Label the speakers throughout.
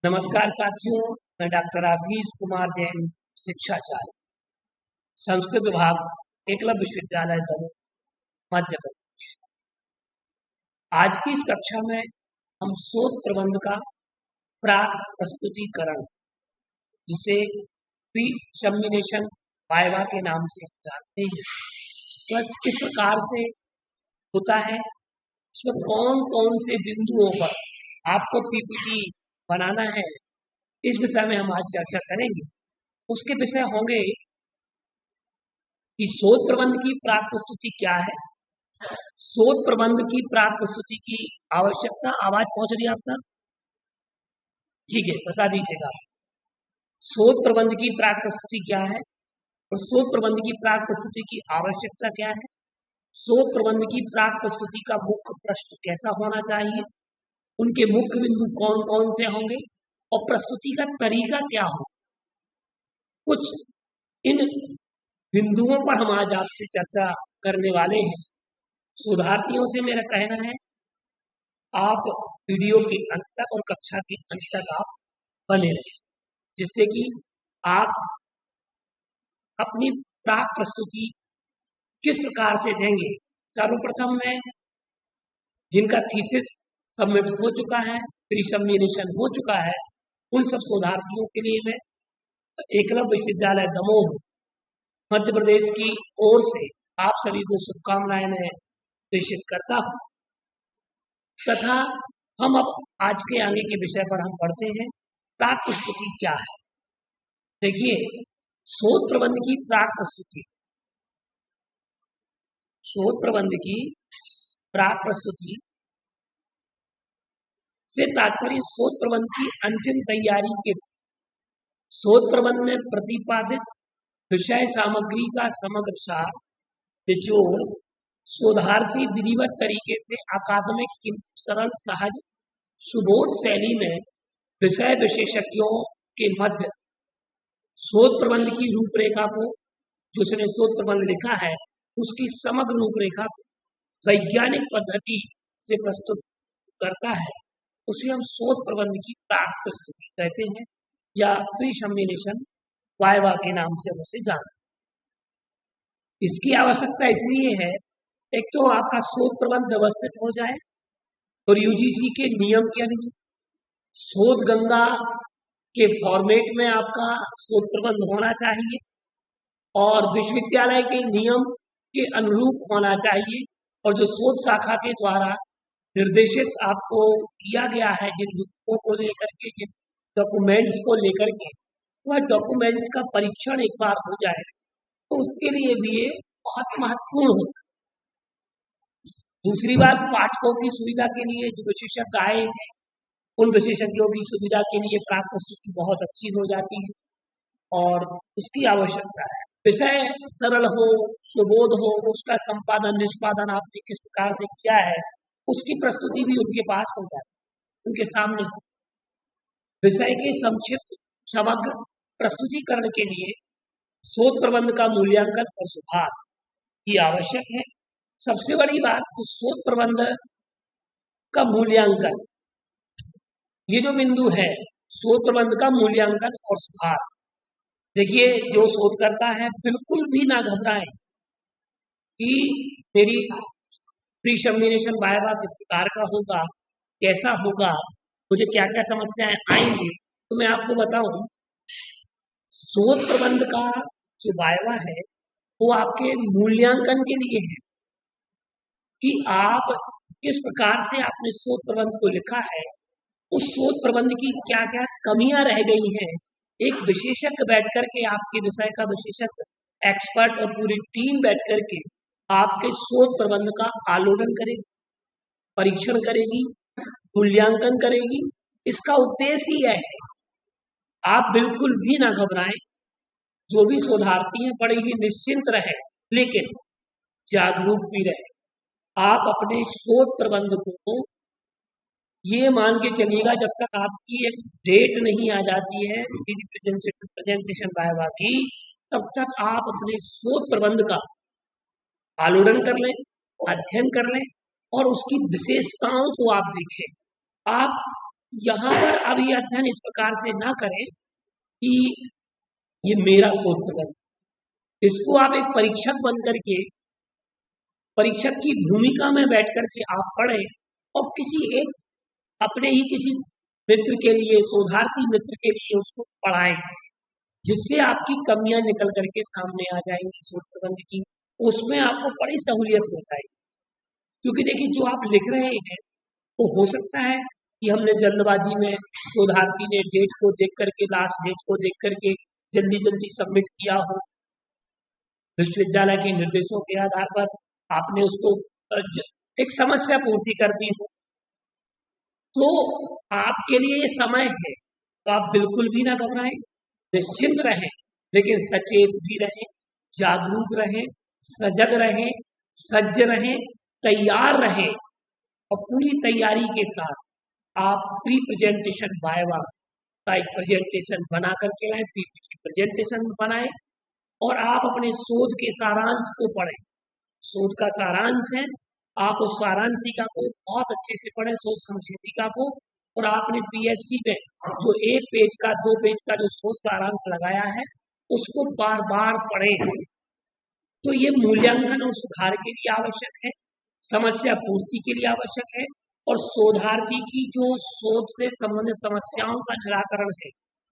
Speaker 1: नमस्कार साथियों, मैं डॉक्टर आशीष कुमार जैन, शिक्षाचार्य, संस्कृत विभाग, एकलव्य विश्वविद्यालय दमोह, मध्य प्रदेश। आज की इस कक्षा में हम शोध प्रबंध का प्राक प्रस्तुतिकरण, जिसे प्री सबमिशन वाइवा के नाम से जानते हैं, वह किस प्रकार से होता है, उसमें कौन कौन से बिंदुओं पर आपको पीपीटी बनाना है, इस विषय में हम आज चर्चा करेंगे। उसके विषय होंगे कि शोध प्रबंध की प्राक प्रस्तुति क्या है, शोध प्रबंध की प्राक प्रस्तुति की आवश्यकता। आवाज पहुंच रही है आप तक? ठीक है, बता दीजिएगा। शोध प्रबंध की प्राक प्रस्तुति क्या है और शोध प्रबंध की प्राक प्रस्तुति की आवश्यकता क्या है, शोध प्रबंध की प्राक प्रस्तुति का मुख्य प्रश्न कैसा होना चाहिए, उनके मुख्य बिंदु कौन कौन से होंगे और प्रस्तुति का तरीका क्या हो। कुछ इन बिंदुओं पर हम आज आपसे चर्चा करने वाले हैं। शोधार्थियों से मेरा कहना है, आप वीडियो के अंत तक और कक्षा के अंत तक आप बने रहें, जिससे कि आप अपनी प्राक प्रस्तुति किस प्रकार से देंगे। सर्वप्रथम में जिनका थीसिस सबमिट हो चुका है, प्री सबमिशन हो चुका है, उन सब शोधार्थियों के लिए मैं एकलव्य विश्वविद्यालय दमोह मध्य प्रदेश की ओर से आप सभी को शुभकामनाएं मैं प्रेषित करता हूँ। तथा हम अब आज के आगे के विषय पर हम पढ़ते हैं, प्राक प्रस्तुति क्या है। देखिए, शोध प्रबंध की प्राक प्रस्तुति, शोध प्रबंध की प्राक प्रस्तुति से तात्पर्य शोध प्रबंध की अंतिम तैयारी के शोध प्रबंध में प्रतिपादित विषय सामग्री का समग्र सार निचोड़ शोधार्थी विधिवत तरीके से अकादमिक किंतु सरल सहज सुबोध शैली में विषय विशेषज्ञों के मध्य शोध प्रबंध की रूपरेखा को, जो उसने शोध प्रबंध लिखा है उसकी समग्र रूपरेखा को वैज्ञानिक पद्धति से प्रस्तुत करता है, उसे हम शोध प्रबंध की प्राक प्रस्तुति कहते हैं या प्री सबमिशन वाइवा के नाम से उसे जानते हैं। इसकी आवश्यकता इसलिए है, एक तो आपका शोध प्रबंध व्यवस्थित हो जाए और यूजीसी के नियम के अनुरूप शोध गंगा के फॉर्मेट में आपका शोध प्रबंध होना चाहिए और विश्वविद्यालय के नियम के अनुरूप होना चाहिए, और जो शोध शाखा के द्वारा निर्देशित आपको किया गया है, जिन बुकों को लेकर के, जिन डॉक्यूमेंट्स को लेकर के, वह डॉक्यूमेंट्स का परीक्षण एक बार हो जाए तो उसके लिए भी ये बहुत महत्वपूर्ण होता है। दूसरी बात, पाठकों की सुविधा के लिए जो विशेषज्ञ आए हैं, उन विशेषज्ञों की सुविधा के लिए प्राक प्रस्तुति बहुत अच्छी हो जाती है और उसकी आवश्यकता है। विषय सरल हो, सुबोध हो, उसका संपादन निष्पादन आपने किस प्रकार से किया है, उसकी प्रस्तुति भी उनके पास हो जाती है, उनके सामने हो। विषय के संक्षिप्त समग्र प्रस्तुतिकरण के लिए शोध प्रबंध का मूल्यांकन और सुधार की आवश्यक है। सबसे बड़ी बात, तो शोध प्रबंध का मूल्यांकन, ये जो बिंदु है, शोध प्रबंध का मूल्यांकन और सुधार। देखिए, जो शोध करता है बिल्कुल भी ना घबराए कि मेरी प्री सबमिशन वाइवा किस प्रकार का होगा, कैसा होगा, मुझे क्या क्या समस्याएं आएंगी। तो मैं आपको बताऊं, शोध प्रबंध का जो वाइवा है वो आपके मूल्यांकन के लिए है कि आप किस प्रकार से आपने शोध प्रबंध को लिखा है, उस शोध प्रबंध की क्या क्या कमियां रह गई हैं। एक विशेषज्ञ बैठ करके, आपके विषय का विशेषज्ञ एक्सपर्ट और पूरी टीम बैठ करके आपके शोध प्रबंध का आलोकन करेगी, परीक्षण करेगी, मूल्यांकन करेगी। इसका उद्देश्य यह है, आप बिल्कुल भी ना घबराएं, जो भी शोधार्थी हैं बड़े ही निश्चिंत रहे, लेकिन जागरूक भी रहे। आप अपने शोध प्रबंध को ये मान के चलिएगा, जब तक आपकी एक डेट नहीं आ जाती है प्रेजेंटेशन वाइवा की, तब तक आप अपने शोध प्रबंध का आलोकन कर लें, अध्ययन कर लें और उसकी विशेषताओं को आप देखें। आप यहाँ पर अब ये अध्ययन इस प्रकार से ना करें कि ये मेरा शोध प्रबंध, इसको आप एक परीक्षक बन करके, परीक्षक की भूमिका में बैठ करके आप पढ़ें और किसी एक अपने ही किसी मित्र के लिए, शोधार्थी मित्र के लिए उसको पढ़ाएं, जिससे आपकी कमियां निकल करके सामने आ जाएंगी शोध प्रबंध की, उसमें आपको बड़ी सहूलियत हो जाएगी। क्योंकि देखिए, जो आप लिख रहे हैं वो हो सकता है कि हमने जल्दबाजी में, शोधार्थी ने डेट को देख करके, लास्ट डेट को देख करके जल्दी जल्दी सबमिट किया हो, विश्वविद्यालय के निर्देशों के आधार पर आपने उसको एक समस्या पूर्ति कर दी हो, तो आपके लिए ये समय है, तो आप बिल्कुल भी ना घबराएं, निश्चिंत रहें, लेकिन सचेत भी रहें, जागरूक रहें, सजग रहें, सज्ज रहें, तैयार रहें, और पूरी तैयारी के साथ आप प्री प्रेजेंटेशन वाइवा का एक प्रेजेंटेशन बना करके लाएं, पीपीटी प्रेजेंटेशन बनाएं, और आप अपने शोध के सारांश को पढ़ें। शोध का सारांश है, आप उस सारांशिका को बहुत अच्छे से पढ़ें, शोध संक्षेपिका को, और आपने पीएचडी में जो 1 पेज का 2 पेज का जो शोध सारांश लगाया है उसको बार बार पढ़ें। तो ये मूल्यांकन और सुधार के लिए आवश्यक है, समस्या पूर्ति के लिए आवश्यक है, और शोधार्थी की जो शोध से संबंधित समस्याओं का निराकरण है,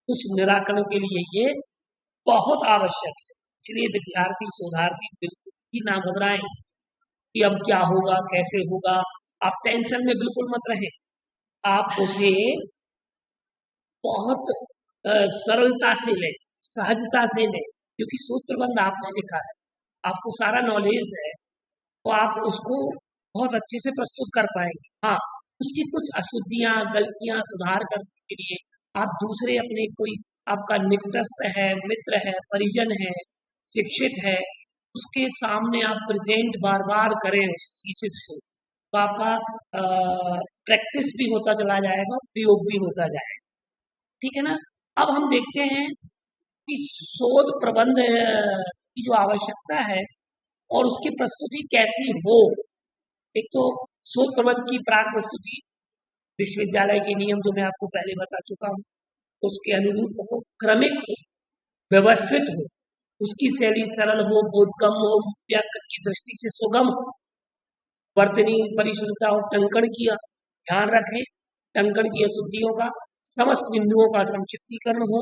Speaker 1: उस निराकरण के लिए ये बहुत आवश्यक है। इसलिए विद्यार्थी, शोधार्थी बिल्कुल भी ना घबराएं कि अब क्या होगा, कैसे होगा। आप टेंशन में बिल्कुल मत रहें, आप उसे बहुत सरलता से लें, सहजता से लें, क्योंकि शोध प्रबंध आपने लिखा है, आपको सारा नॉलेज है, तो आप उसको बहुत अच्छे से प्रस्तुत कर पाएंगे। हाँ, उसकी कुछ अशुद्धियां, गलतियां सुधार करने के लिए आप दूसरे, अपने कोई आपका निकटस्थ है, मित्र है, परिजन है, शिक्षित है, उसके सामने आप प्रेजेंट बार बार करें उस थीसिस को, तो आपका प्रैक्टिस भी होता चला जाएगा, प्रयोग भी होता जाएगा। ठीक है ना। अब हम देखते हैं कि शोध प्रबंध की जो आवश्यकता है और उसकी प्रस्तुति कैसी हो। एक तो शोध प्रबंध की प्राक प्रस्तुति विश्वविद्यालय के नियम जो मैं आपको पहले बता चुका हूँ, उसके अनुरूप हो, क्रमिक हो, व्यवस्थित हो, उसकी शैली सरल हो, बोधगम्य हो, व्याकरण की दृष्टि से सुगम हो, वर्तनी, परिशुद्धता और टंकण की ध्यान रखें, टंकण की अशुद्धियों का, समस्त बिंदुओं का संक्षिप्तीकरण हो,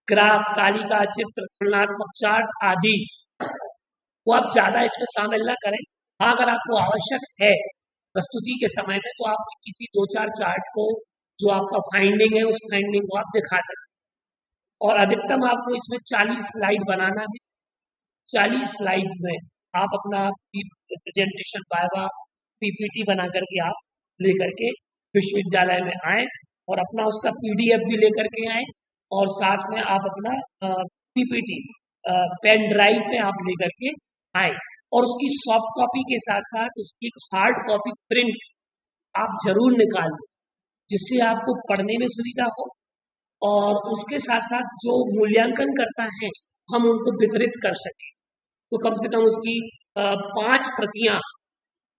Speaker 1: ग्राफ, तालिका, चित्र, तुलनात्मक चार्ट आदि वो आप ज्यादा इसमें शामिल ना करें। हाँ, अगर आपको आवश्यक है प्रस्तुति के समय में, तो आप किसी 2-4 चार्ट को, जो आपका फाइंडिंग है, उस फाइंडिंग को आप दिखा सकते हैं। और अधिकतम आपको इसमें 40 स्लाइड बनाना है। 40 स्लाइड में आप अपना प्रेजेंटेशन वाइवा पीपीटी बना करके आप लेकर के विश्वविद्यालय में आए, और अपना उसका पीडीएफ भी लेकर के आए, और साथ में आप अपना पीपीटी पेन ड्राइव में आप लेकर के आए, और उसकी सॉफ्ट कॉपी के साथ साथ उसकी एक हार्ड कॉपी प्रिंट आप जरूर निकाल लें, जिससे आपको पढ़ने में सुविधा हो, और उसके साथ साथ जो मूल्यांकन करता है हम उनको वितरित कर सकें। तो कम से कम उसकी 5 प्रतियां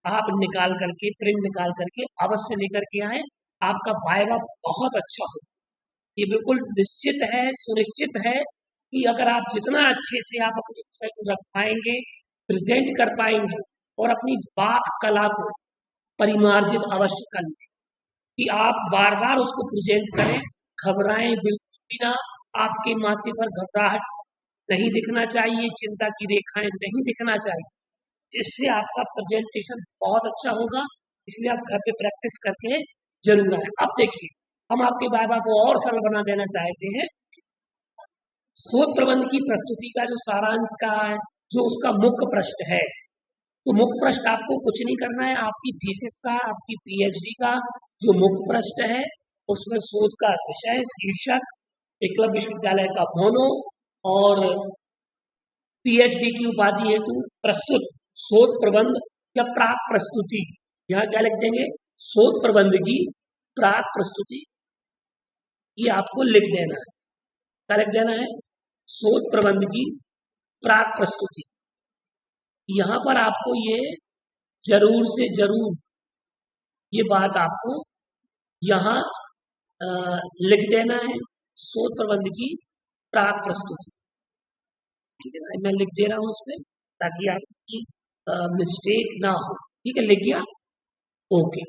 Speaker 1: आप निकाल करके, प्रिंट निकाल करके अवश्य लेकर के आए। आपका वाइवा बहुत अच्छा हो, ये बिल्कुल निश्चित है, सुनिश्चित है कि अगर आप जितना अच्छे से आप अपने विषय को रख पाएंगे, प्रेजेंट कर पाएंगे, और अपनी वाक कला को परिमार्जित अवश्य कर लें, कि आप बार बार उसको प्रेजेंट करें, घबराएं बिल्कुल भी ना। आपके माथे पर घबराहट नहीं दिखना चाहिए, चिंता की रेखाएं नहीं दिखना चाहिए, इससे आपका प्रेजेंटेशन बहुत अच्छा होगा। इसलिए आप घर पे प्रैक्टिस करके जरूर आए। अब देखिए, हम आपके वाइवा को और सरल बना देना चाहते हैं। शोध प्रबंध की प्रस्तुति का जो सारांश का है, जो उसका मुख्य प्रश्न है, तो मुख्य प्रश्न आपको कुछ नहीं करना है, आपकी थीसिस का, आपकी पीएचडी का जो मुख्य प्रश्न है, उसमें शोध का विषय, शीर्षक, एकलव्य विश्वविद्यालय का मोनो, और पीएचडी की उपाधि हेतु प्रस्तुत शोध प्रबंध या प्राक प्रस्तुति, यहाँ क्या लिख देंगे, शोध प्रबंध की प्राक प्रस्तुति, ये आपको लिख देना है। क्या लिख देना है, शोध प्रबंध की प्राक प्रस्तुति। यहाँ पर आपको ये जरूर से जरूर ये बात आपको यहाँ लिख देना है शोध प्रबंध की प्राक प्रस्तुति। ठीक है ना, मैं लिख दे रहा हूँ उसमें ताकि आपकी मिस्टेक ना हो। ठीक है, लिख गया, ओके।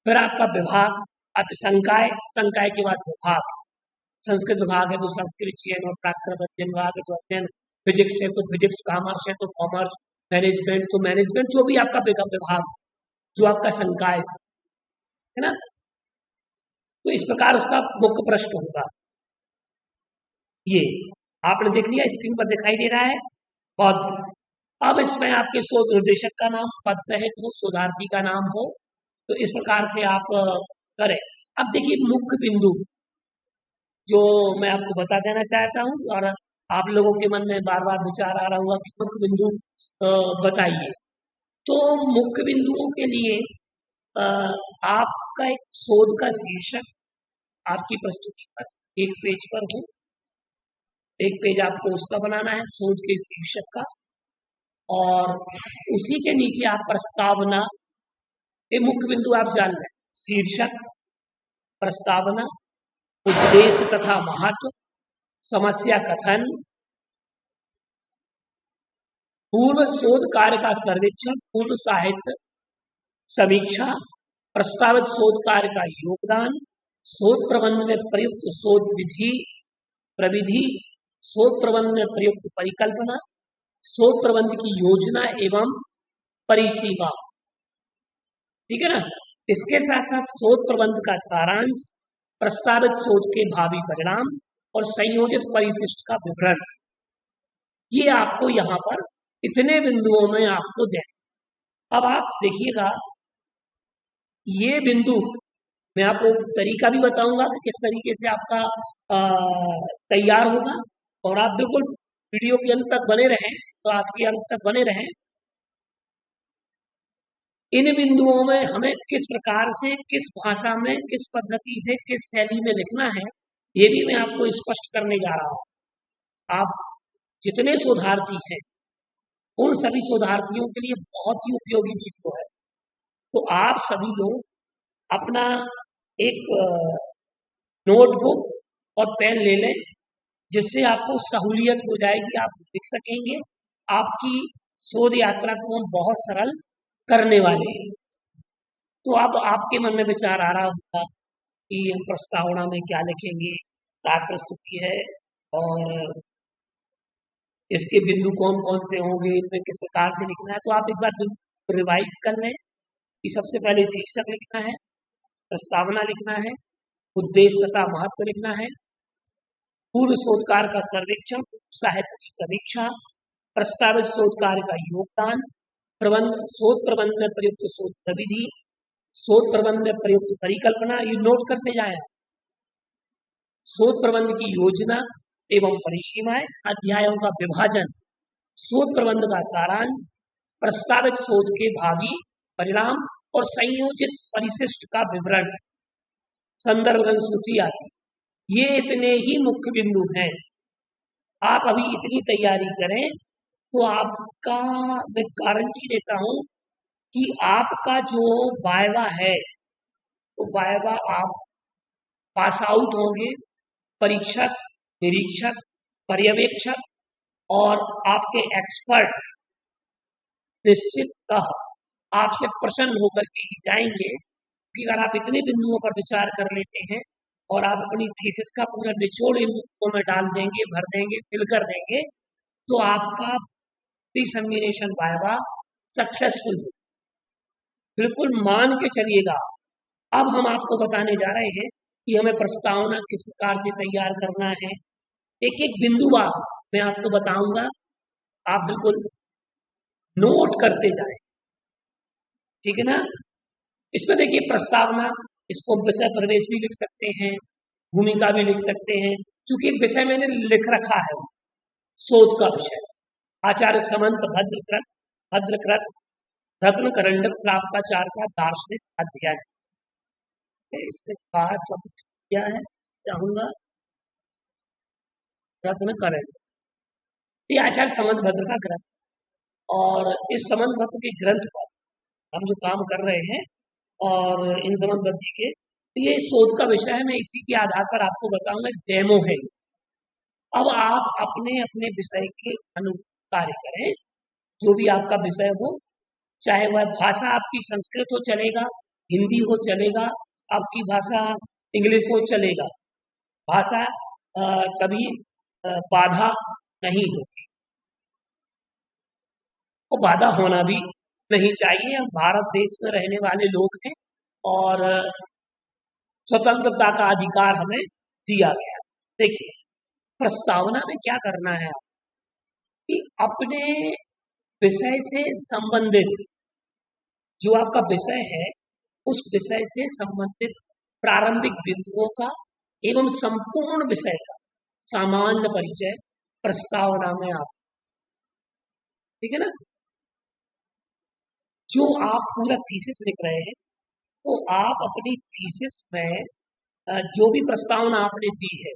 Speaker 1: फिर आपका विभाग, अब संकाय, संकाय के बाद विभाग। संस्कृत विभाग है तो संस्कृत चयन, और प्राकृत अध्ययन विभाग है तो अध्ययन, फिजिक्स है तो फिजिक्स, कॉमर्स है तो कॉमर्स, मैनेजमेंट तो मैनेजमेंट, जो भी आपका विभाग, जो आपका संकाय है ना, तो इस प्रकार उसका मुख्य प्रश्न होगा। ये आपने देख लिया, स्क्रीन पर दिखाई दे रहा है। और अब इसमें आपके शोध निर्देशक का नाम, पद सहित हो, शोधार्थी का नाम हो, तो इस प्रकार से आप करें। अब देखिए मुख्य बिंदु जो मैं आपको बता देना चाहता हूँ, और आप लोगों के मन में बार बार विचार आ रहा होगा कि मुख्य बिंदु बताइए। तो मुख्य बिंदुओं के लिए अ, आपका एक शोध का शीर्षक आपकी प्रस्तुति पर एक पेज पर हो, एक पेज आपको उसका बनाना है शोध के शीर्षक का, और उसी के नीचे आप प्रस्तावना, ये मुख्य बिंदु आप जान लें, शीर्षक, प्रस्तावना, उद्देश्य तथा महत्व, समस्या कथन, पूर्व शोध कार्य का सर्वेक्षण, पूर्व साहित्य समीक्षा, प्रस्तावित शोध कार्य का योगदान, शोध प्रबंध में प्रयुक्त शोध विधि प्रविधि, शोध प्रबंध में प्रयुक्त परिकल्पना, शोध प्रबंध की योजना एवं परिसीमा। ठीक है ना, इसके साथ साथ शोध प्रबंध का सारांश, प्रस्तावित शोध के भावी परिणाम और संयोजित परिशिष्ट का विवरण, ये आपको यहाँ पर इतने बिंदुओं में आपको देना। अब आप देखिएगा, ये बिंदु मैं आपको तरीका भी बताऊंगा कि किस तरीके से आपका तैयार होगा, और आप बिल्कुल वीडियो के अंत तक बने रहें, क्लास के अंत तक बने रहें। इन बिंदुओं में हमें किस प्रकार से, किस भाषा में, किस पद्धति से, किस शैली में लिखना है, ये भी मैं आपको स्पष्ट करने जा रहा हूँ। आप जितने शोधार्थी हैं उन सभी शोधार्थियों के लिए बहुत ही उपयोगी वीडियो है। तो आप सभी लोग अपना एक नोटबुक और पेन ले लें, जिससे आपको सहूलियत हो जाएगी, आप लिख सकेंगे। आपकी शोध यात्रा को हम बहुत सरल करने वाले हैं। तो अब आपके मन में विचार आ रहा होगा कि हम प्रस्तावना में क्या लिखेंगे, क्या प्रस्तुति है, और इसके बिंदु कौन कौन से होंगे, इनमें किस प्रकार से लिखना है। तो आप एक बार रिवाइज कर लें कि सबसे पहले शीर्षक लिखना है, प्रस्तावना लिखना है, उद्देश्य तथा महत्व लिखना है, पूर्व शोध कार्य का सर्वेक्षण, साहित्य की समीक्षा, प्रस्तावित शोध कार्य का योगदान, प्रबंध, शोध प्रबंध में प्रयुक्त शोध प्रविधि, शोध प्रबंध में प्रयुक्त परिकल्पना, ये नोट करते जाएं। शोध प्रबंध की योजना एवं परिसीमाएं, अध्यायों का विभाजन, शोध प्रबंध का सारांश, प्रस्तावित शोध के भावी परिणाम और संयोजित परिशिष्ट का विवरण, संदर्भ ग्रंथ सूची आदि। ये इतने ही मुख्य बिंदु हैं। आप अभी इतनी तैयारी करें तो आपका, मैं गारंटी देता हूं कि आपका जो वायवा है, तो वायवा आप पास आउट होंगे। परीक्षक, निरीक्षक, पर्यवेक्षक और आपके एक्सपर्ट निश्चिततः आपसे प्रसन्न होकर के ही जाएंगे कि अगर आप इतने बिंदुओं पर विचार कर लेते हैं और आप अपनी थीसिस का पूरा निचोड़ इन बिंदुओं में डाल देंगे, भर देंगे, फिल कर देंगे, तो आपका प्री-सेमिनेशन वायवा सक्सेसफुल, बिल्कुल मान के चलिएगा। अब हम आपको बताने जा रहे हैं कि हमें प्रस्तावना किस प्रकार से तैयार करना है। एक एक बिंदुवार मैं आपको बताऊंगा, आप बिल्कुल नोट करते जाएं। ठीक है ना। इसमें देखिए प्रस्तावना, इसको विषय प्रवेश भी लिख सकते हैं, भूमिका भी लिख सकते हैं, क्योंकि एक विषय मैंने लिख रखा है, शोध का विषय आचार्य समंत भद्रकृत रत्न करंडक श्रावकाचार्य का दार्शनिक अध्ययन। इसके बाद सब क्या है चाहूंगा, रत्न करंडक, ये आचार्य समंत भद्र का ग्रंथ, और इस समंत भद्र के ग्रंथ पर हम जो काम कर रहे हैं, और इन समंत भद्र जी के ये शोध का विषय है, मैं इसी के आधार पर आपको बताऊंगा, डेमो है। अब आप अपने अपने विषय के अनुसार कार्य करें, जो भी आपका विषय हो, चाहे वह भाषा आपकी संस्कृत हो चलेगा, हिंदी हो चलेगा, आपकी भाषा इंग्लिश हो चलेगा। भाषा कभी बाधा नहीं होती, और बाधा होना भी नहीं चाहिए। हम भारत देश में रहने वाले लोग हैं और स्वतंत्रता का अधिकार हमें दिया गया। देखिए, प्रस्तावना में क्या करना है कि अपने विषय से संबंधित जो आपका विषय है, उस विषय से संबंधित प्रारंभिक बिंदुओं का एवं संपूर्ण विषय का सामान्य परिचय प्रस्तावना में आप, ठीक है ना। जो आप पूरा थीसिस लिख रहे हैं, तो आप अपनी थीसिस में जो भी प्रस्तावना आपने दी है,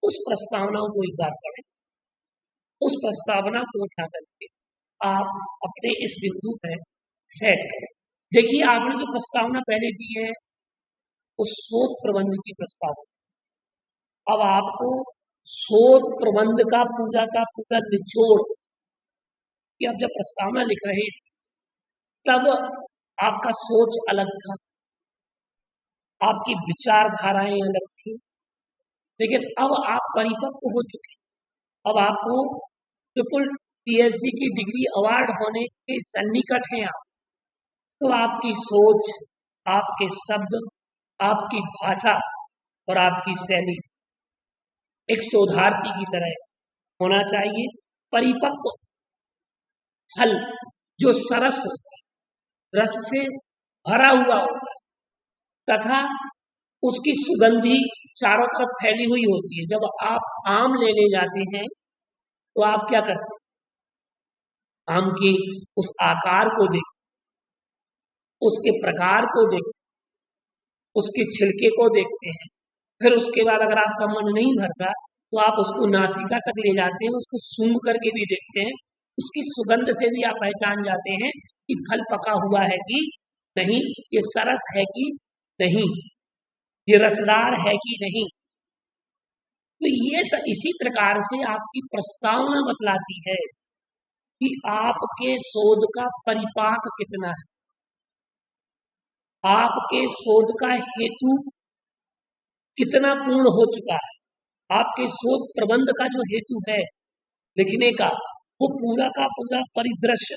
Speaker 1: उस प्रस्तावना को एक बार पढ़ें। उस प्रस्तावना को उठा करके आप अपने इस बिंदु पर सेट करें। देखिए, आपने जो प्रस्तावना पहले दी है वो शोध प्रबंध की प्रस्तावना। अब आपको शोध प्रबंध का पूरा निचोड़, कि आप जब प्रस्तावना लिख रहे थे तब आपका सोच अलग था, आपकी विचारधाराएं अलग थी, लेकिन अब आप परिपक्व हो चुके। अब आपको बिल्कुल पीएचडी की डिग्री अवार्ड होने के सन्निकट हैं आप। तो आपकी सोच, आपके शब्द, आपकी भाषा और आपकी शैली एक शोधार्थी की तरह होना चाहिए। परिपक्व फल जो सरस होता है, रस से भरा हुआ होता है, तथा उसकी सुगंधी चारों तरफ फैली हुई होती है। जब आप आम लेने जाते हैं तो आप क्या करते हैं? आम की उस आकार को देखते, उसके प्रकार को देखते, उसके छिलके को देखते हैं। फिर उसके बाद अगर आपका मन नहीं भरता तो आप उसको नासिका तक ले जाते हैं, उसको सूंघ करके भी देखते हैं। उसकी सुगंध से भी आप पहचान जाते हैं कि फल पका हुआ है कि नहीं, ये सरस है कि नहीं, ये रसदार है कि नहीं। तो ये इसी प्रकार से आपकी प्रस्तावना बतलाती है कि आपके शोध का परिपाक कितना है, आपके शोध का हेतु कितना पूर्ण हो चुका है। आपके शोध प्रबंध का जो हेतु है लिखने का, वो पूरा का पूरा परिदृश्य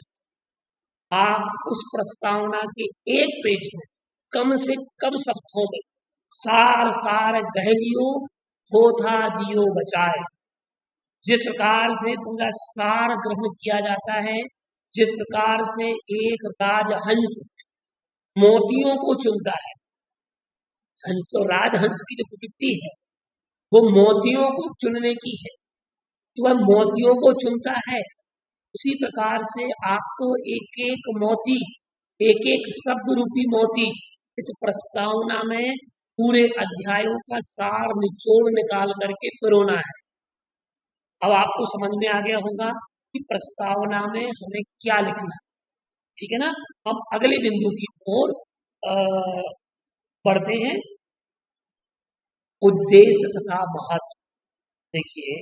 Speaker 1: आप उस प्रस्तावना के एक पेज में कम से कम शब्दों में सार गहलियो थोथा दियो बचाए, जिस प्रकार से पूरा सार ग्रहण किया जाता है, जिस प्रकार से एक राजहंस मोतियों को चुनता है, हंस और राजहंस की जो प्रवृत्ति है वो मोतियों को चुनने की है, तो वह मोतियों को चुनता है। उसी प्रकार से आपको एक एक मोती, एक एक शब्द रूपी मोती इस प्रस्तावना में पूरे अध्यायों का सार निचोड़ निकाल करके पिरोना है। अब आपको समझ में आ गया होगा कि प्रस्तावना में हमें क्या लिखना है, ठीक है ना। हम अगले बिंदु की ओर बढ़ते हैं, उद्देश्य तथा महत्व। देखिए,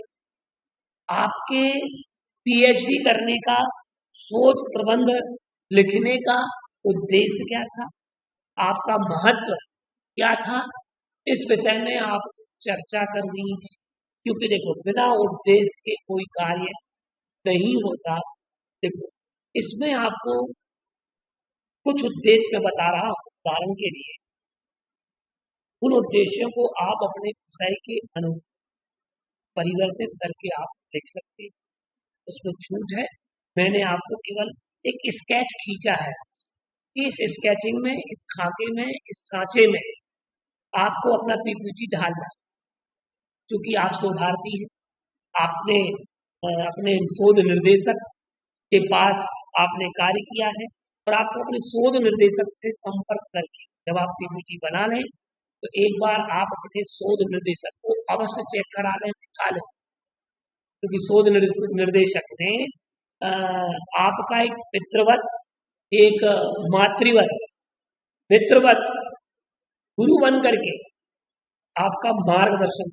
Speaker 1: आपके पीएचडी करने का, शोध प्रबंध लिखने का उद्देश्य क्या था, आपका महत्व क्या था, इस विषय में आप चर्चा करनी है। क्योंकि देखो, बिना उद्देश्य के कोई कार्य नहीं होता। देखो, इसमें आपको कुछ उद्देश्य मैं बता रहा हूं, उदाहरण के लिए उन उद्देश्यों को आप अपने विषय के अनुरूप परिवर्तित करके आप लिख सकते हैं, उसमें छूट है। मैंने आपको केवल एक स्केच खींचा है, इस स्केचिंग में, इस खाके में, इस सांचे में आपको अपना पीपीटी डालना है। क्योंकि आप शोधार्थी हैं, आपने अपने शोध निर्देशक के पास आपने कार्य किया है, और आपको अपने शोध निर्देशक से संपर्क करके जब आप पीपीटी बना लें तो एक बार आप अपने शोध निर्देशक को अवश्य चेक करा लें, दिखा लें। क्योंकि शोध निर्देशक ने आपका एक पितृवत, एक मातृवत, मित्रवत, गुरु बन करके आपका मार्गदर्शन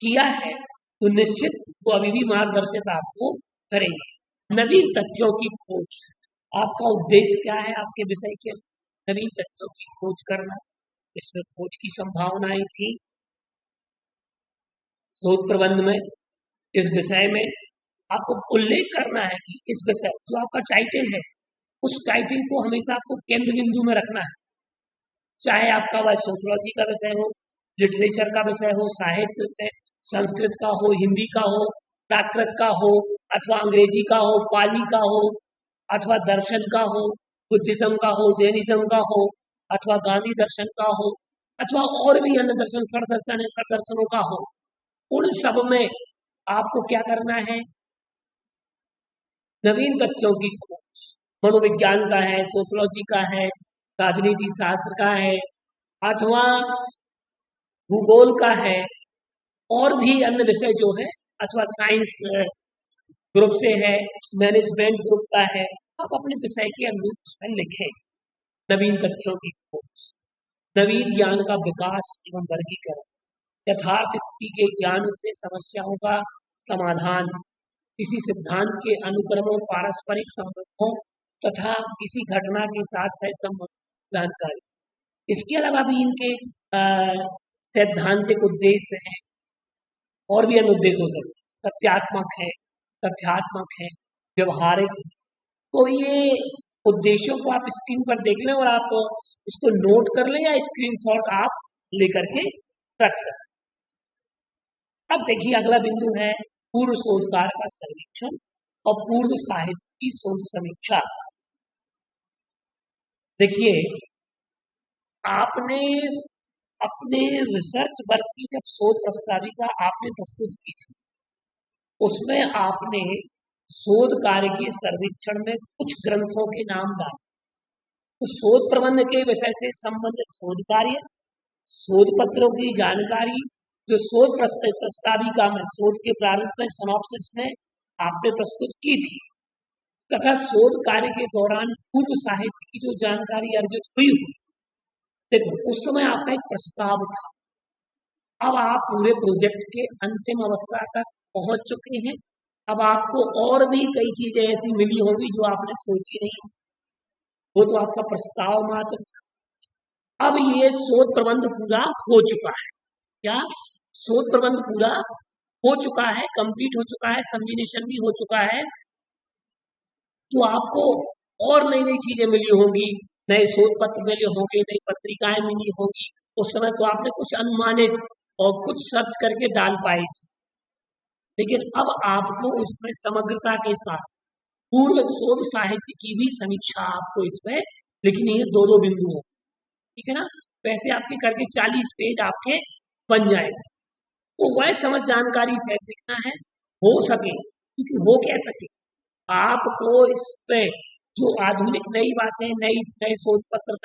Speaker 1: किया है, तो निश्चित वो अभी भी मार्गदर्शित आपको करेंगे। नवीन तथ्यों की खोज, आपका उद्देश्य क्या है आपके विषय के? नवीन तथ्यों की खोज करना। इसमें खोज की संभावनाएं थी शोध प्रबंध में। इस विषय में आपको उल्लेख करना है कि इस विषय जो आपका टाइटल है, उस टाइटल को हमेशा आपको केंद्र बिंदु में रखना है। चाहे आपका वह सोशियोलॉजी का विषय हो, लिटरेचर का विषय हो, साहित्य में संस्कृत का हो, हिंदी का हो, प्राकृत का हो, अथवा अंग्रेजी का हो, पाली का हो, अथवा दर्शन का हो, बुद्धिज्म का हो, जैनिज्म का हो, अथवा गांधी दर्शन का हो, अथवा और भी अन्य दर्शन, सर दर्शनों का हो, उन सब में आपको क्या करना है? नवीन तथ्यों की खोज। मनोविज्ञान का है, सोशियोलॉजी का है, राजनीति शास्त्र का है, अथवा भूगोल का है, और भी अन्य विषय जो है, अथवा साइंस ग्रुप से है, मैनेजमेंट ग्रुप का है, आप अपने विषय के अनुरूप उसमें लिखें। नवीन तथ्यों की खोज, नवीन ज्ञान का विकास एवं वर्गीकरण, यथार्थ स्थिति के ज्ञान से समस्याओं का समाधान, किसी सिद्धांत के अनुक्रमों, पारस्परिक संबंधों तथा किसी घटना के साथ सहसंबंध जानकारी। इसके अलावा भी इनके सैद्धांतिक उद्देश्य हैं और भी अन्य उद्देश्य हो सकते हैं। सत्यात्मक है, तथ्यात्मक है, व्यवहारिक है। तो ये उद्देश्यों को आप स्क्रीन पर देख लें और आप इसको नोट कर लें या स्क्रीनशॉट आप लेकर के रख सकते। अब देखिए अगला बिंदु है पूर्व शोधकार का सर्वेक्षण और पूर्व साहित्य की शोध समीक्षा। देखिए आपने अपने रिसर्च वर्क की जब शोध प्रस्ताविका आपने प्रस्तुत की थी, उसमें आपने शोध कार्य के सर्वेक्षण में कुछ ग्रंथों के नाम डाले। तो शोध प्रबंध के विषय से संबंधित शोध कार्य, शोध पत्रों की जानकारी जो शोध प्रस्ताविका में, शोध के प्रारूप में, सिनॉप्सिस में आपने प्रस्तुत की थी, तथा शोध कार्य के दौरान पूर्व साहित्य की जो जानकारी अर्जित हुई हो। देखो उस समय आपका एक प्रस्ताव था, अब आप पूरे प्रोजेक्ट के अंतिम अवस्था तक पहुंच चुके हैं। अब आपको और भी कई चीजें ऐसी मिली होंगी जो आपने सोची नहीं, वो तो आपका प्रस्ताव मात्र। अब ये शोध प्रबंध पूरा हो चुका है। क्या शोध प्रबंध पूरा हो चुका है, कंप्लीट हो चुका है, सबमिशन भी हो चुका है। तो आपको और नई नई चीजें मिली होंगी, नए शोध पत्र मिले होंगे, नई पत्रिकाएं मिली होंगी। उस समय तो आपने कुछ अनुमानित और कुछ सर्च करके डाल पाए थे, लेकिन अब आपको इसमें समग्रता के साथ पूर्व शोध साहित्य की भी समीक्षा आपको इसमें लिखनी है, दो दो बिंदु हो, ठीक है ना। वैसे आपके करके 40 पेज आपके बन जाएंगे। तो वह समझ जानकारी से लिखना है, हो सके, क्योंकि हो क्या सके आपको इसमें जो आधुनिक नई बातें, नए शोध पत्र,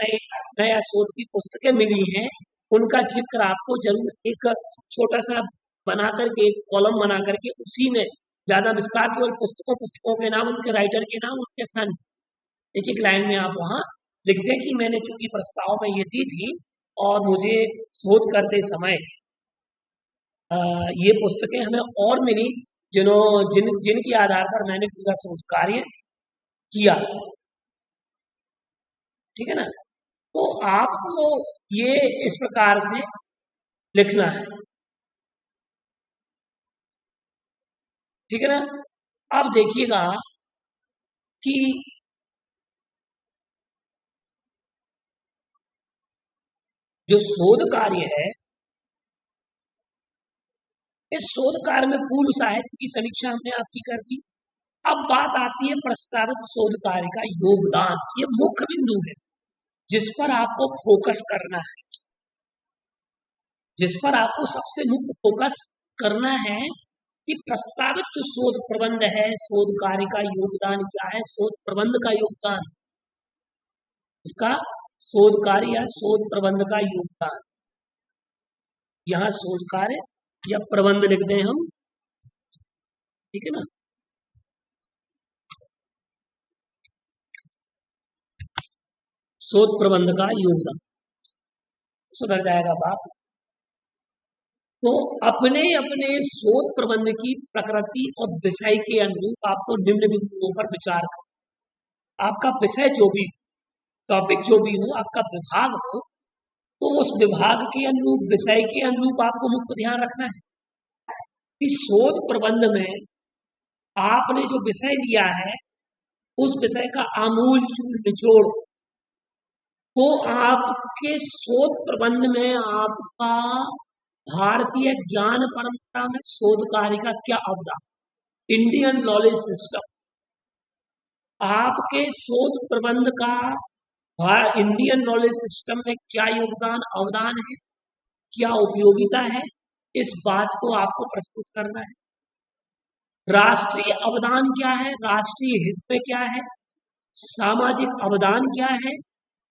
Speaker 1: नया शोध की पुस्तकें मिली हैं, उनका जिक्र आपको जरूर एक छोटा सा बना करके, एक कॉलम बना करके, उसी में ज्यादा विस्तार केवल पुस्तकों के नाम, उनके राइटर के नाम, उनके सन, एक एक लाइन में आप वहां लिख दें कि मैंने चूंकि प्रस्ताव में ये दी थी और मुझे शोध करते समय ये पुस्तकें हमें और मिली जिनके आधार पर मैंने पूरा शोध कार्य किया, ठीक है ना। तो आपको ये इस प्रकार से लिखना है, ठीक है ना। अब देखिएगा कि जो शोध कार्य है, इस शोध कार्य में पूर्व साहित्य की समीक्षा हमने आपकी कर दी। अब बात आती है प्रस्तावित शोध कार्य का योगदान। ये मुख्य बिंदु है जिस पर आपको फोकस करना है, जिस पर आपको सबसे मुख्य फोकस करना है कि प्रस्तावित जो शोध प्रबंध है, शोध कार्य का योगदान क्या है, शोध प्रबंध का योगदान, इसका शोध कार्य या शोध प्रबंध का योगदान। यहां शोध कार्य या प्रबंध लिख दें हम, ठीक है ना। शोध प्रबंध का योगदान, सुधर जाएगा बात। तो अपने अपने शोध प्रबंध की प्रकृति और विषय के अनुरूप आपको निम्न बिंदुओं पर विचार करना। आपका विषय जो भी, टॉपिक जो भी हो, आपका विभाग हो, तो उस विभाग के अनुरूप, विषय के अनुरूप आपको मुख्य ध्यान रखना है कि शोध प्रबंध में आपने जो विषय लिया है उस विषय का आमूल चूल निचोड़, तो आपके शोध प्रबंध में आपका भारतीय ज्ञान परंपरा में शोध कार्य का क्या अवदान, इंडियन नॉलेज सिस्टम, आपके शोध प्रबंध का इंडियन नॉलेज सिस्टम में क्या योगदान, अवदान है, क्या उपयोगिता है, इस बात को आपको प्रस्तुत करना है। राष्ट्रीय अवदान क्या है, राष्ट्रीय हित में क्या है, सामाजिक अवदान क्या है,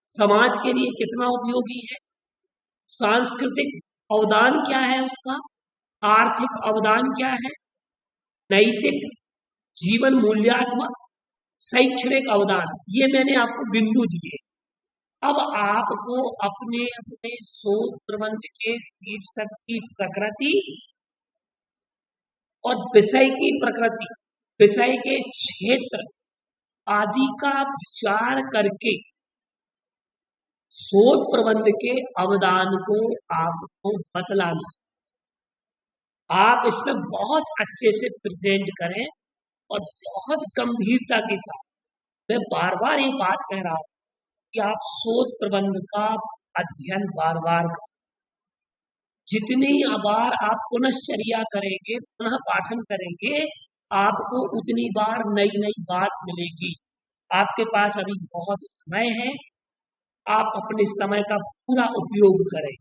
Speaker 1: समाज के लिए कितना उपयोगी है, सांस्कृतिक अवदान क्या है उसका, आर्थिक अवदान क्या है, नैतिक, जीवन मूल्यात्मक, शैक्षणिक अवदान, ये मैंने आपको बिंदु दिए। अब आपको अपने अपने शोध प्रबंध के शीर्षक की प्रकृति और विषय की प्रकृति, विषय के क्षेत्र आदि का विचार करके शोध प्रबंध के अवदान को आपको बतलाना। आप इसमें बहुत अच्छे से प्रेजेंट करें और बहुत गंभीरता के साथ, मैं बार बार ये बात कह रहा हूं कि आप शोध प्रबंध का अध्ययन बार बार करें। जितनी बार आप पुनश्चर्या करेंगे, पुनः पाठन करेंगे, आपको उतनी बार नई नई बात मिलेगी। आपके पास अभी बहुत समय है, आप अपने समय का पूरा उपयोग करें।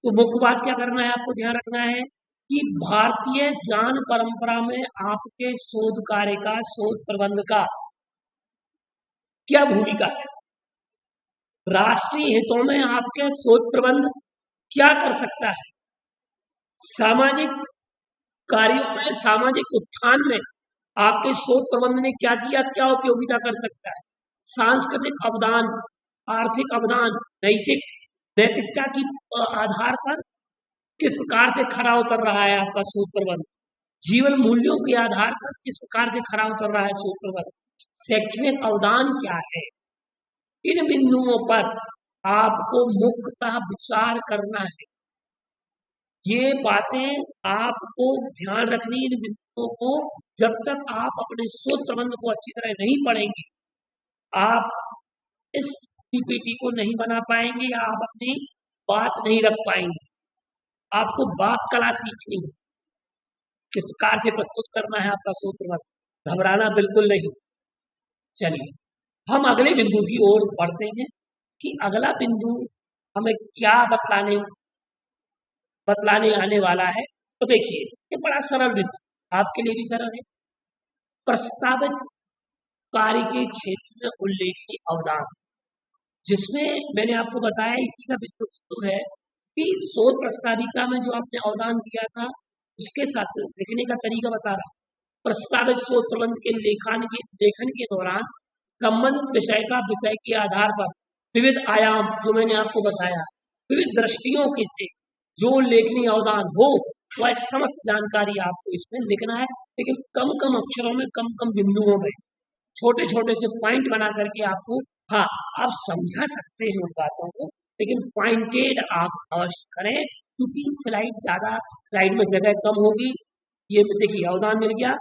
Speaker 1: तो मुख्य बात क्या करना है, आपको ध्यान रखना है कि भारतीय ज्ञान परंपरा में आपके शोध कार्य का, शोध प्रबंध का क्या भूमिका है, राष्ट्रीय हितों में आपके शोध प्रबंध क्या कर सकता है, सामाजिक कार्यों में, सामाजिक उत्थान में आपके शोध प्रबंध ने क्या किया, क्या उपयोगिता कर सकता है, सांस्कृतिक अवदान, आर्थिक अवदान, नैतिकता की आधार पर किस प्रकार से खरा उतर रहा है आपका शोध प्रबंध, जीवन मूल्यों के आधार पर किस प्रकार से खरा उतर रहा है शोध प्रबंध, शैक्षणिक अवदान क्या है। इन बिंदुओं पर आपको मुख्यतः विचार करना है। ये बातें आपको ध्यान रखनी, इन बिंदुओं को जब तक आप अपने शोध प्रबंध को अच्छी तरह नहीं पढ़ेंगे, आप इस पीपीटी को नहीं बना पाएंगे या आप अपनी बात नहीं रख पाएंगे। आपको वाक कला सीखनी है, किस प्रकार से प्रस्तुत करना है आपका शोध प्रबंध, घबराना बिल्कुल नहीं। चलिए हम अगले बिंदु की ओर बढ़ते हैं कि अगला बिंदु हमें क्या बतलाने आने वाला है। तो देखिए ये बड़ा सरल बिंदु, आपके लिए भी सरल है। प्रस्तावित कार्य के क्षेत्र में उल्लेखनीय अवदान, जिसमें मैंने आपको बताया इसी का बिंदु है कि शोध प्रस्ताविका में जो आपने अवदान दिया था उसके साथ लिखने का तरीका बता रहा। प्रस्तावित शोध प्रबंध के लेखन के दौरान संबंधित विषय का, विषय के आधार पर विविध आयाम, जो मैंने आपको बताया, विविध दृष्टियों के से जो लेखनीय अवदान हो, वह समस्त जानकारी आपको इसमें लिखना है, लेकिन कम कम अक्षरों में, कम कम बिंदुओं में, छोटे छोटे से पॉइंट बना करके आपको, हाँ आप समझा सकते हैं उन बातों को, लेकिन पॉइंटेड आप अवश्य करें, क्योंकि स्लाइड में जगह कम होगी। ये देखिए अवदान मिल गया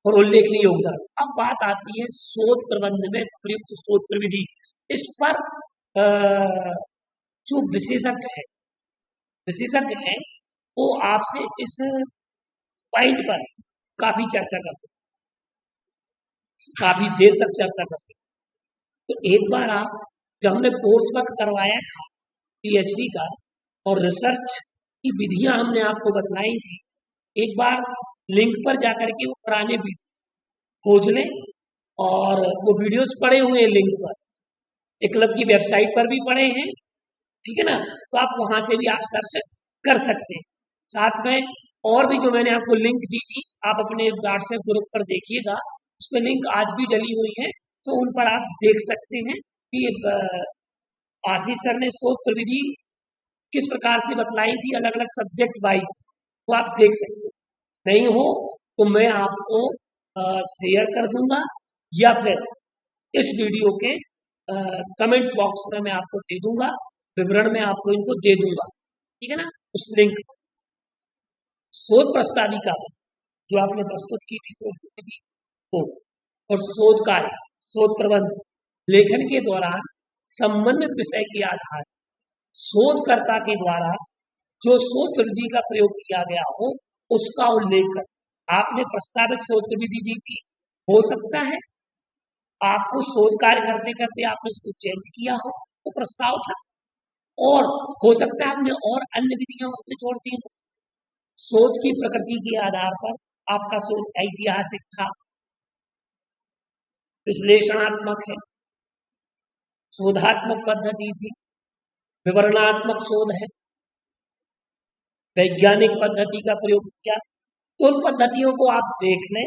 Speaker 1: और उल्लेखनीय योगदान। अब बात आती है शोध प्रबंध में प्रयुक्त शोध प्रविधि। इस पर जो विशेषज्ञ है वो आपसे इस पॉइंट पर काफी चर्चा कर सकते, काफी देर तक चर्चा कर सकते। तो एक बार आप, जब हमने कोर्स वर्क करवाया था पीएचडी का और रिसर्च की विधियां हमने आपको बतलाई थी, एक बार लिंक पर जाकर के वो पुराने वीडियो खोज लें, और वो वीडियोस पड़े हुए हैं लिंक पर, क्लब की वेबसाइट पर भी पड़े हैं, ठीक है ना, तो आप वहां से भी आप सर्च कर सकते हैं। साथ में और भी जो मैंने आपको लिंक दी थी, आप अपने व्हाट्सएप ग्रुप पर देखिएगा, उसमें लिंक आज भी डली हुई है, तो उन पर आप देख सकते हैं कि आशीष सर ने शोध प्रविधि किस प्रकार से बतलाई थी अलग अलग सब्जेक्ट वाइज, तो आप देख सकते हो। नहीं हो तो मैं आपको शेयर कर दूंगा या फिर इस वीडियो के कमेंट्स बॉक्स में मैं आपको दे दूंगा, विवरण में आपको इनको दे दूंगा, ठीक है ना, उस लिंक। शोध प्रस्ताविका जो आपने प्रस्तुत की थी शोध प्रविधि को, और शोध कार्य शोध प्रबंध लेखन के दौरान संबंधित विषय के आधार शोधकर्ता के द्वारा जो शोध प्रविधि का प्रयोग किया गया हो उसका उल्लेख कर। आपने प्रस्तावित शोध प्रविधि दी थी, हो सकता है आपको शोध कार्य करते करते आपने उसको चेंज किया हो, तो प्रस्ताव था, और हो सकता है आपने और अन्य विधियां उसमें जोड़ दी हो। शोध की प्रकृति के आधार पर आपका शोध ऐतिहासिक था, विश्लेषणात्मक है, शोधात्मक पद्धति थी, विवरणात्मक शोध है, वैज्ञानिक पद्धति का प्रयोग किया। तो उन पद्धतियों को आप देख लें,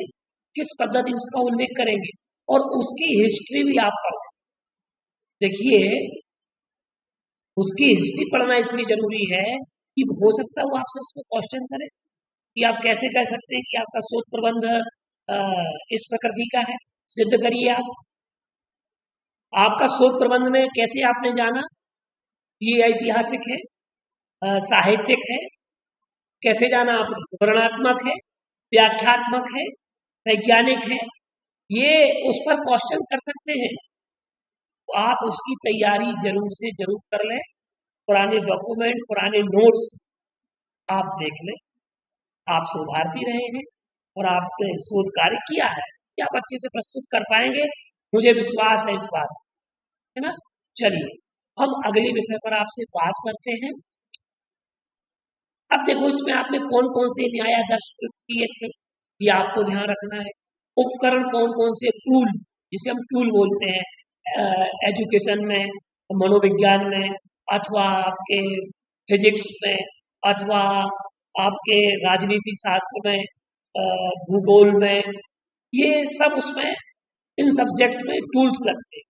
Speaker 1: किस पद्धति उसका उल्लेख करेंगे, और उसकी हिस्ट्री भी आप पढ़ें। देखिए, उसकी हिस्ट्री पढ़ना इसलिए जरूरी है कि हो सकता है वो आपसे उसको क्वेश्चन करे कि आप कैसे कह सकते हैं कि आपका शोध प्रबंध इस प्रकृति का है, सिद्ध करिए आप। आपका शोध प्रबंध में कैसे आपने जाना ये ऐतिहासिक है, साहित्यिक है, कैसे जाना आपने, वर्णनात्मक है, व्याख्यात्मक है, वैज्ञानिक है, ये उस पर क्वेश्चन कर सकते हैं। तो आप उसकी तैयारी जरूर से जरूर कर लें, पुराने डॉक्यूमेंट, पुराने नोट्स आप देख लें। आप शोधार्थी रहे हैं और आपने शोध कार्य किया है कि आप अच्छे से प्रस्तुत कर पाएंगे, मुझे विश्वास है इस बात, है ना। चलिए हम अगले विषय पर आपसे बात करते हैं। अब देखो, इसमें आपने कौन कौन से न्यायाधर्श प्रयुक्त किए थे ये आपको ध्यान रखना है। उपकरण कौन कौन से, टूल जिसे हम टूल बोलते हैं एजुकेशन में, मनोविज्ञान में, अथवा आपके फिजिक्स में, अथवा आपके राजनीति शास्त्र में, भूगोल में, ये सब उसमें इन सब्जेक्ट्स में टूल्स लगते हैं।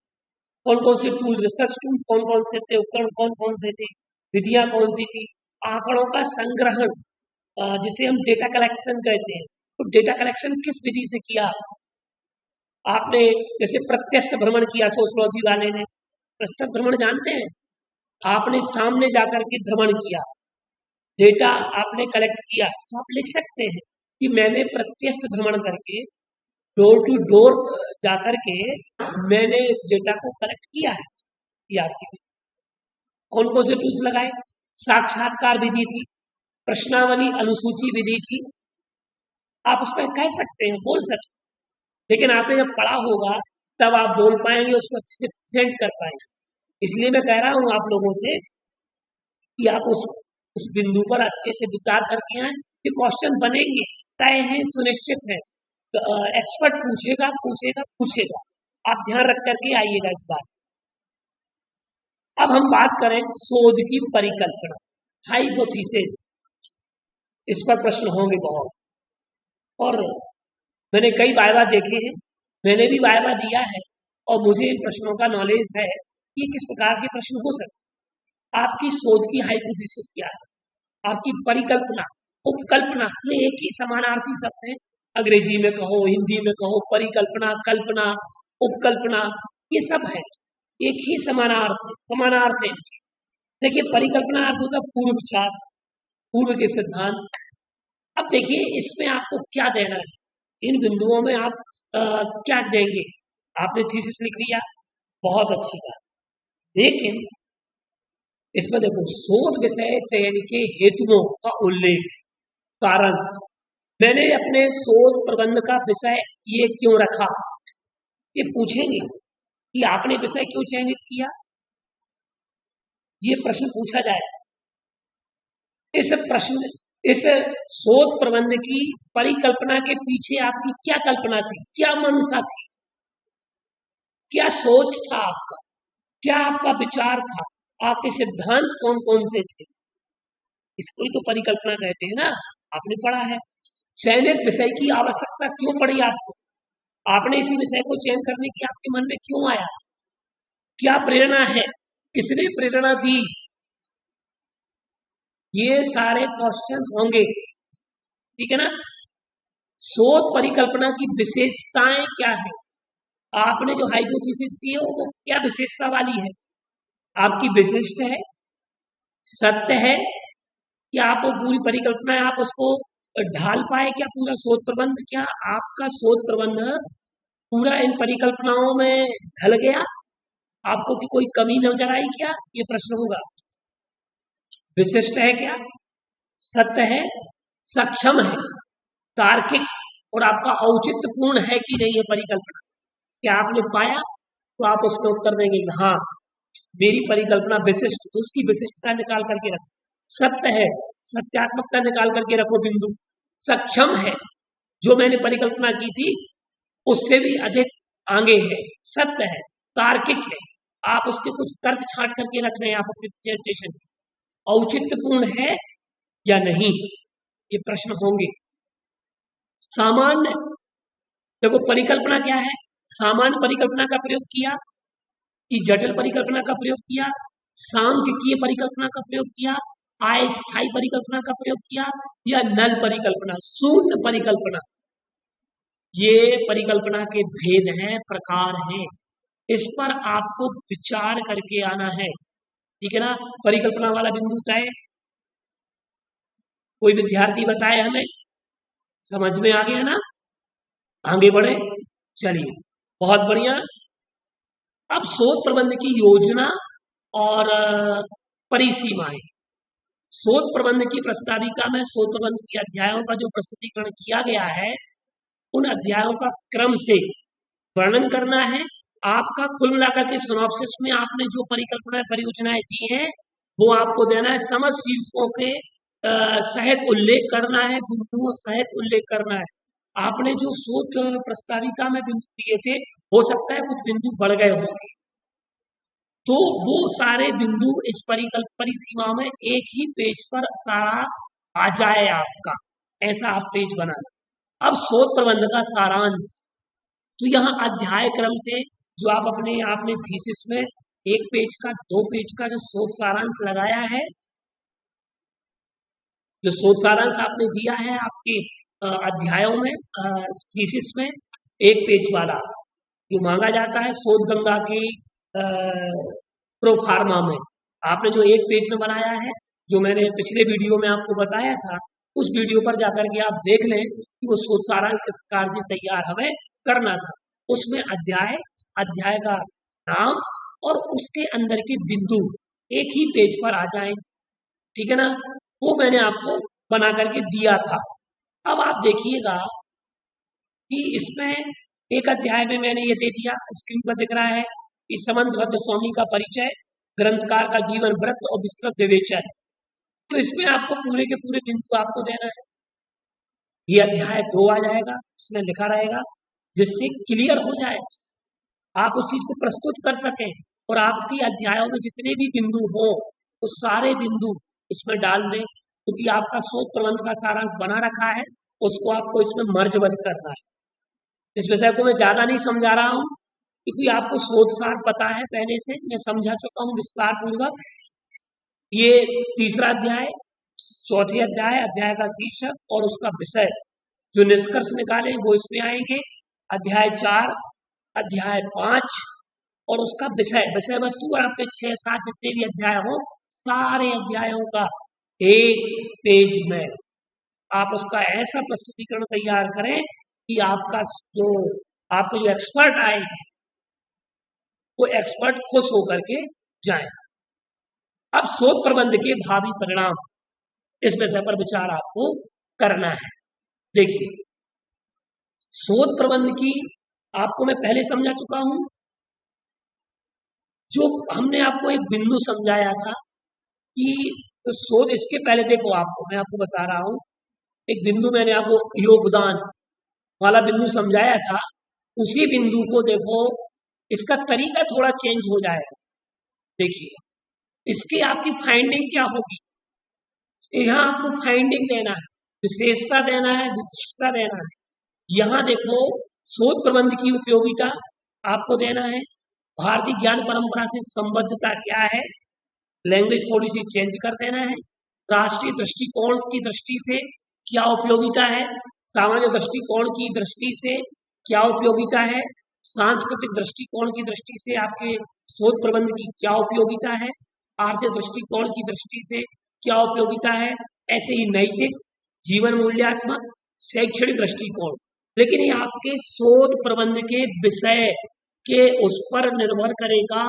Speaker 1: कौन कौन से टूल, रिसर्च टूल कौन कौन से थे, उपकरण कौन कौन से थे, विधियां कौन सी थी, आंकड़ों का संग्रहण जिसे हम डेटा कलेक्शन कहते हैं, तो डेटा कलेक्शन किस विधि से किया आपने। जैसे प्रत्यक्ष भ्रमण किया सोशियोलॉजी वाले ने, प्रत्यक्ष भ्रमण जानते हैं, आपने सामने जाकर के भ्रमण किया, डेटा आपने कलेक्ट किया, तो आप लिख सकते हैं कि मैंने प्रत्यक्ष भ्रमण करके डोर टू डोर जाकर के मैंने इस डेटा को कलेक्ट किया है। ये आपकी कौन कौन से टूल्स लगाए, साक्षात्कार विधि थी, प्रश्नावली अनुसूची विधि थी, आप उसमें कह सकते हैं, बोल सकते हैं, लेकिन आपने जब पढ़ा होगा तब आप बोल पाएंगे, उसको अच्छे से प्रेजेंट कर पाएंगे। इसलिए मैं कह रहा हूँ आप लोगों से कि आप उस बिंदु पर अच्छे से विचार करके आए कि क्वेश्चन बनेंगे, तय है, सुनिश्चित है, एक्सपर्ट पूछेगा पूछेगा पूछेगा, आप ध्यान रख करके आइएगा इस बात। अब हम बात करें शोध की परिकल्पना, हाइपोथेसिस, इस पर प्रश्न होंगे बहुत, और मैंने कई वाइवा देखे हैं, मैंने भी वाइवा दिया है, और मुझे इन प्रश्नों का नॉलेज है कि किस प्रकार के प्रश्न हो सकते। आपकी शोध की हाइपोथेसिस क्या है, आपकी परिकल्पना, उपकल्पना, ये एक ही समानार्थी शब्द है, अंग्रेजी में कहो, हिंदी में कहो, परिकल्पना, कल्पना, उपकल्पना, ये सब है, एक ही समानार्थ है इनके। देखिए, परिकल्पना अर्थ होता है पूर्व विचार, पूर्व के सिद्धांत। अब देखिए, इसमें आपको क्या देना है, इन बिंदुओं में आप क्या देंगे। आपने थीसिस लिख लिया, बहुत अच्छी बात, लेकिन इसमें देखो, शोध विषय चयन के हेतुओं का उल्लेख, कारण, मैंने अपने शोध प्रबंध का विषय ये क्यों रखा, ये पूछेंगे कि आपने विषय क्यों चयनित किया, ये प्रश्न पूछा जाए। इस शोध प्रबंध की परिकल्पना के पीछे आपकी क्या कल्पना थी, क्या मंशा थी, क्या सोच था आपका, क्या आपका विचार था, आपके सिद्धांत कौन कौन से थे, इसको ही तो परिकल्पना कहते हैं ना। आपने पढ़ा है, चयनित विषय की आवश्यकता क्यों पड़ी आपको, आपने इसी विषय को चयन करने की आपके मन में क्यों आया, क्या प्रेरणा है, किसने प्रेरणा दी, ये सारे क्वेश्चन होंगे। ठीक है ना। शोध परिकल्पना की विशेषताएं क्या है, आपने जो हाइपोथेसिस दी है वो क्या विशेषता वाली है, आपकी विशिष्ट है, सत्य है, क्या आप वो पूरी परिकल्पना है आप उसको ढाल पाए क्या, पूरा शोध प्रबंध, क्या आपका शोध प्रबंध पूरा इन परिकल्पनाओं में ढल गया, आपको की कोई कमी नजर आई क्या, ये प्रश्न होगा। विशिष्ट है क्या, सत्य है, सक्षम है, तार्किक और आपका औचित्यपूर्ण है कि नहीं ये परिकल्पना, क्या आपने पाया, तो आप उसमें उत्तर देंगे कि हाँ मेरी परिकल्पना विशिष्ट, तो उसकी विशिष्टता निकाल करके रखो। सत्य है, सत्यात्मकता निकाल करके रखो बिंदु। सक्षम है, जो मैंने परिकल्पना की थी उससे भी अधिक आगे है। सत्य है, तार्किक है, आप उसके कुछ तर्क छांट करके रख रहे हैं आप अपने प्रेजेंटेशन। औचित्यपूर्ण है या नहीं, ये प्रश्न होंगे। सामान्य, देखो परिकल्पना क्या है, सामान्य परिकल्पना का प्रयोग किया कि जटिल परिकल्पना का प्रयोग किया, सांख्यिकीय परिकल्पना का प्रयोग किया, अस्थायी परिकल्पना का प्रयोग किया, या नल परिकल्पना, शून्य परिकल्पना। ये परिकल्पना के भेद हैं, प्रकार हैं, इस पर आपको विचार करके आना है। ठीक है ना। परिकल्पना वाला बिंदु तय, कोई विद्यार्थी बताए हमें, समझ में आ गया ना, आगे बढ़े, चलिए बहुत बढ़िया। अब शोध प्रबंध की योजना और परिसीमाएं। शोध प्रबंध की प्रस्ताविका में शोध प्रबंध के अध्यायों का जो प्रस्तुतिकरण किया गया है, उन अध्यायों का क्रम से वर्णन करना है। आपका कुल मिलाकर के सिनॉप्सिस में आपने जो परिकल्पना परियोजनाएं दी हैं वो आपको देना है, समझ शीर्षकों के सहित उल्लेख करना है, बिंदुओं सहित उल्लेख करना है। आपने जो शोध प्रस्ताविका में बिंदु दिए थे, हो सकता है कुछ बिंदु बढ़ गए होंगे, तो वो सारे बिंदु इस परिसीमा में एक ही पेज पर सारा आ जाए आपका, ऐसा आप पेज बना। अब शोध प्रबंध का सारांश, तो यहाँ अध्याय क्रम से जो आप अपने आपने थीसिस में 1 पेज का 2 पेज का जो शोध सारांश लगाया है, जो शोध सारांश आपने दिया है आपके अध्यायों में, थीसिस में 1 पेज वाला जो मांगा जाता है शोध गंगा की प्रोफार्मा में, आपने जो 1 पेज में बनाया है, जो मैंने पिछले वीडियो में आपको बताया था, उस वीडियो पर जाकर के आप देख लें कि वो शोध सारांश किस प्रकार से तैयार हमें करना था। उसमें अध्याय, अध्याय का नाम और उसके अंदर के बिंदु एक ही पेज पर आ जाएं। ठीक है ना, वो मैंने आपको बना करके दिया था। अब आप देखिएगा कि इसमें एक अध्याय में मैंने ये दे दिया, स्क्रीन पर दिख रहा है कि समंतभद्र स्वामी का परिचय, ग्रंथकार का जीवन वृत्त और विस्तृत विवेचन। तो इसमें आपको पूरे के पूरे बिंदु आपको देना है। ये अध्याय 2 आ जाएगा, उसमें लिखा रहेगा, जिससे क्लियर हो जाए, आप उस चीज को प्रस्तुत कर सकें और आपकी अध्यायों में जितने भी बिंदु हो वो सारे बिंदु इसमें डाल दें, क्योंकि आपका शोध प्रबंध का सारांश बना रखा है, उसको आपको इसमें मर्ज बस करना है। इस विषय को मैं ज्यादा नहीं समझा रहा हूँ, क्योंकि आपको शोध सार पता है पहले से, मैं समझा चुका हूँ विस्तार पूर्वक। ये तीसरा अध्याय, चौथे अध्याय, अध्याय का शीर्षक और उसका विषय, जो निष्कर्ष निकाले वो इसमें आएंगे। अध्याय 4, अध्याय 5 और उसका विषय, विषय वस्तु और आपके 6-7 जितने भी अध्याय हो, सारे अध्यायों का 1 पेज में आप उसका ऐसा प्रस्तुतिकरण तैयार करें कि आपका जो आपके जो एक्सपर्ट आएंगे वो एक्सपर्ट खुश होकर के जाए। अब शोध प्रबंध के भावी परिणाम, इस विषय पर विचार आपको करना है। देखिए, शोध प्रबंध की आपको मैं पहले समझा चुका हूं, जो हमने आपको एक बिंदु समझाया था कि तो शोध, इसके पहले देखो आपको मैं आपको बता रहा हूं, एक बिंदु मैंने आपको योगदान वाला बिंदु समझाया था, उसी बिंदु को देखो इसका तरीका थोड़ा चेंज हो जाएगा। देखिए, इसकी आपकी फाइंडिंग क्या होगी, यहाँ आपको फाइंडिंग देना है, विशेषता देना है, विशिष्टता देना है। यहाँ देखो शोध प्रबंध की उपयोगिता आपको देना है, भारतीय ज्ञान परंपरा से संबद्धता क्या है, लैंग्वेज थोड़ी सी चेंज कर देना है, राष्ट्रीय दृष्टिकोण की दृष्टि से क्या उपयोगिता है, सामान्य दृष्टिकोण की दृष्टि से क्या उपयोगिता है, सांस्कृतिक दृष्टिकोण की दृष्टि से आपके शोध प्रबंध की क्या उपयोगिता है, आर्थिक दृष्टिकोण की दृष्टि से क्या उपयोगिता है, ऐसे ही नैतिक, जीवन मूल्यात्मक, शैक्षणिक दृष्टिकोण। लेकिन ये आपके शोध प्रबंध के विषय के उस पर निर्भर करेगा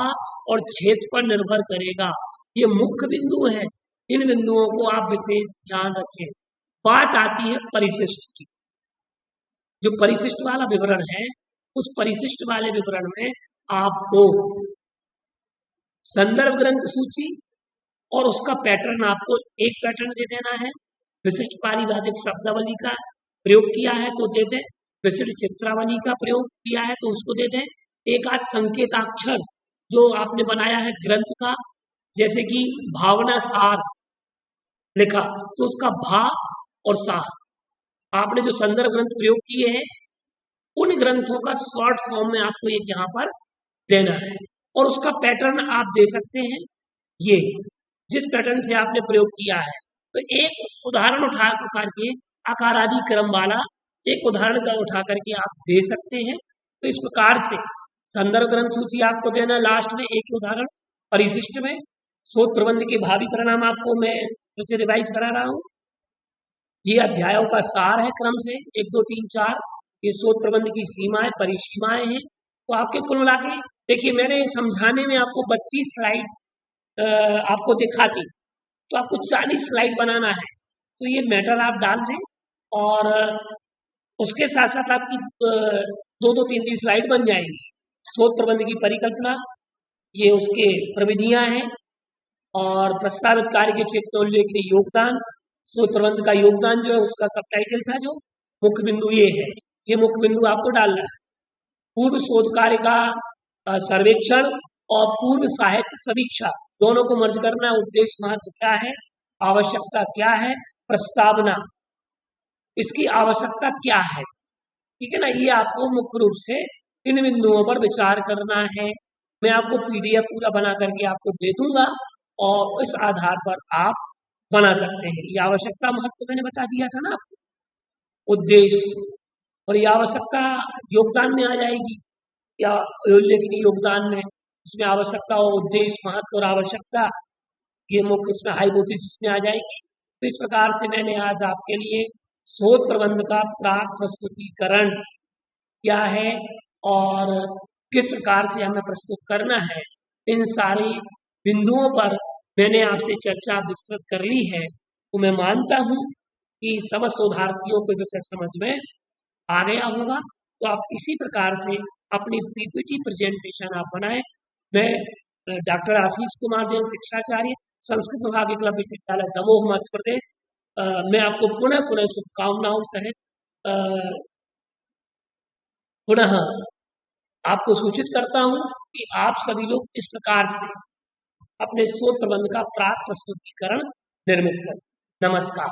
Speaker 1: और क्षेत्र पर निर्भर करेगा। ये मुख्य बिंदु है, इन बिंदुओं को आप विशेष ध्यान रखें। बात आती है परिशिष्ट की। जो परिशिष्ट वाला विवरण है, उस परिशिष्ट वाले विवरण में आपको संदर्भ ग्रंथ सूची और उसका पैटर्न, आपको एक पैटर्न दे देना है। विशिष्ट पारिभाषिक शब्दावली का प्रयोग किया है तो दे दें, विशिष्ट चित्रावली का प्रयोग किया है तो उसको दे दें। एक आध संकेताक्षर जो आपने बनाया है ग्रंथ का, जैसे कि भावना सार लिखा तो उसका भा और सार, आपने जो संदर्भ ग्रंथ प्रयोग किए हैं उन ग्रंथों का शॉर्ट फॉर्म में आपको एक यहाँ पर देना है और उसका पैटर्न आप दे सकते हैं ये, जिस पैटर्न से आपने प्रयोग किया है। तो एक उदाहरण उठा करके आकार आदि क्रम वाला एक उदाहरण का उठा करके आप दे सकते हैं। तो इस प्रकार से संदर्भ ग्रंथ सूची आपको देना, लास्ट में एक उदाहरण, परिशिष्ट में शोध प्रबंध के भावी परिणाम आपको मैं फिर से रिवाइज करा रहा हूँ। ये अध्यायों का सार है, क्रम से 1 2 3 4 ये शोध प्रबंध की सीमाएं परिसीमाएं हैं। तो आपके कुल मिला के देखिए, मैंने समझाने में आपको 32 स्लाइड आपको दिखाती, तो आपको 40 स्लाइड बनाना है। तो ये मैटर आप डाल दें और उसके साथ साथ आपकी 2-2 3 स्लाइड बन जाएंगी। शोध प्रबंध की परिकल्पना, ये उसके प्रविधियां हैं और प्रस्तावित कार्य के क्षेत्र में उल्लेखनीय योगदान, शोध प्रबंध का योगदान जो है उसका सबटाइटल था, जो मुख्य बिंदु ये है, ये मुख्य बिंदु आपको डालना है। पूर्व शोध कार्य का सर्वेक्षण और पूर्व साहित्य समीक्षा दोनों को मर्ज करना है। उद्देश्य महत्व क्या है, आवश्यकता क्या है, प्रस्तावना, इसकी आवश्यकता क्या है, ठीक है ना। ये आपको मुख्य रूप से इन बिंदुओं पर विचार करना है। मैं आपको PDF पूरा बना करके आपको दे दूंगा और इस आधार पर आप बना सकते हैं। ये आवश्यकता महत्व मैंने बता दिया था ना आपको, उद्देश्य, और ये आवश्यकता योगदान में आ जाएगी या उल्लेखनीय योगदान में, इसमें आवश्यकता और उद्देश्य, महत्व और आवश्यकता ये मुख्य इसमें हाइपोथेसिस में आ जाएगी। तो इस प्रकार से मैंने आज आपके लिए शोध प्रबंध का प्राक प्रस्तुतिकरण क्या है और किस प्रकार से हमें प्रस्तुत करना है, इन सारे बिंदुओं पर मैंने आपसे चर्चा विस्तृत कर ली है। तो मैं मानता हूँ कि समस्त शोधार्थियों को विषय समझ में आ गया होगा। तो आप इसी प्रकार से अपनी PPT प्रेजेंटेशन आप बनाएं। मैं डॉक्टर आशीष कुमार जैन, शिक्षाचार्य, संस्कृत विभाग एकलव्य विश्वविद्यालय दमोह, मध्य प्रदेश, मैं आपको पुनः शुभकामनाओं सहित पुनः आपको सूचित करता हूं कि आप सभी लोग इस प्रकार से अपने शोध प्रबंध का प्राक प्रस्तुतिकरण निर्मित करें। नमस्कार।